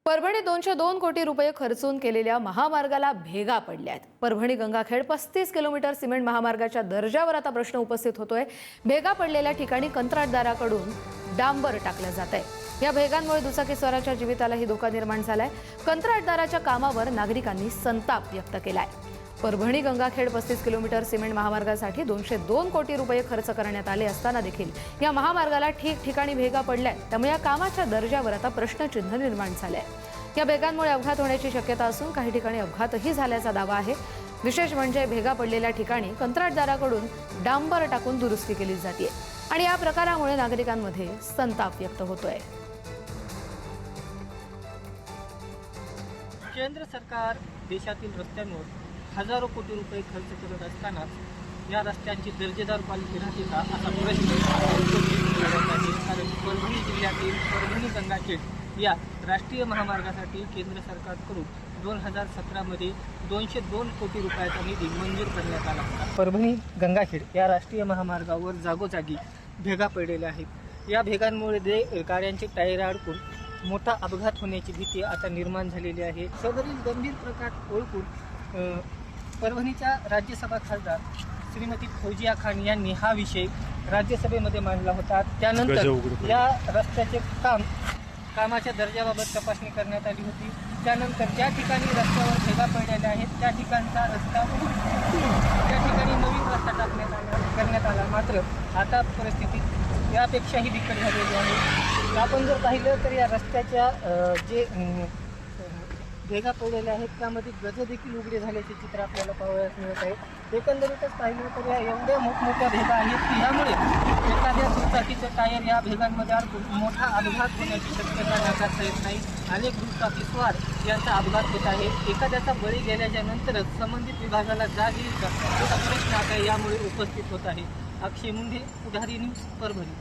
परभणी 202 कोटी रुपये खर्चून केलेल्या महामार्गाला भेगा पडल्या आहेत। परभणी गंगाखेड 35 किलोमीटर सिमेंट महामार्गाच्या दर्जावर आता प्रश्न उपस्थित होतोय। भेगा पडलेल्या ठिकाणी कंत्राटदाराकडून डांबर टाकलं जात आहे। या भेगांमुळे दुचाकीस्वाराच्या जीवितालाही धोका निर्माण झालाय। कंत्राटदाराच्या कामावर नागरिकांनी संताप व्यक्त केलाय। परभणी गंगाखेड 35 किलोमीटर सिमेंट महामार्गासाठी 202 कोटी रुपये खर्च करण्यात आले असताना देखील या महामार्गाला ठिकठिकाणी भेगा पडल्या, त्यामुळे या कामाच्या दर्जावर आता प्रश्नचिन्ह निर्माण झालंय। या भेगांमुळे अपघात होण्याची शक्यता असून काही ठिकाणी अपघातही झाल्याचा दावा आहे। विशेष म्हणजे भेगा पडलेल्या ठिकाणी कंत्राटदाराकडून डांबर टाकून दुरुस्ती केली जाते आणि या प्रकारामुळे नागरिकांमध्ये संताप व्यक्त होतोय। केंद्र सरकार देशातील रस्त्यांवर हजारो कोटी रुपये खर्च करत असतानाच या रस्त्यांची दर्जेदार क्वालिटी राहते का असा प्रश्न आहे। कारण परभणी जिल्ह्यातील परभणी गंगाखेड या राष्ट्रीय महामार्गासाठी केंद्र सरकारकडून 2017 मध्ये 202 कोटी रुपयाचा निधी मंजूर करण्यात आला होता। परभणी गंगाखेड या राष्ट्रीय महामार्गावर जागोजागी भेगा पडलेल्या आहेत। या भेगांमुळे गाड्यांचे टायर अडकून मोठा अपघात होण्याची भीती आता निर्माण झालेली आहे। सदरील गंभीर प्रकार ओळखून परभणीच्या राज्यसभा खासदार श्रीमती फौजिया खान यांनी हा विषय राज्यसभेमध्ये मांडला होता। त्यानंतर या रस्त्याचे कामाच्या दर्जाबाबत तपासणी करण्यात आली होती। त्यानंतर ज्या ठिकाणी रस्त्यावर भेगा पडलेल्या आहेत त्या ठिकाणचा रस्ता त्या ठिकाणी नवीन रस्ता करण्यात आला। मात्र आता परिस्थिती यापेक्षाही बिकट झालेली आहे। आपण जर पाहिलं तर या रस्त्याच्या जे भेगा पडलेल्या आहेत त्यामध्ये गज देखील उघडे झाल्याचे चित्र आपल्याला पाहावयास मिळत आहे। एकंदरीतच पाहिलं तर या एवढ्या मोठमोठ्या भेगा आहेत की यामुळे एखाद्या दुचाकीचं टायर या भेगांमध्ये अडकून मोठा अपघात होण्याची शक्यता नाकारता येत नाही। अनेक दुचाकीस्वार यांचा अपघात होत आहे। एखाद्याचा बळी गेल्याच्या नंतरच संबंधित विभागाला जाग येईल का असा प्रश्न आता यामुळे उपस्थित होत आहे। अक्षय मुंढे, पुढारी न्यूज, परभणी।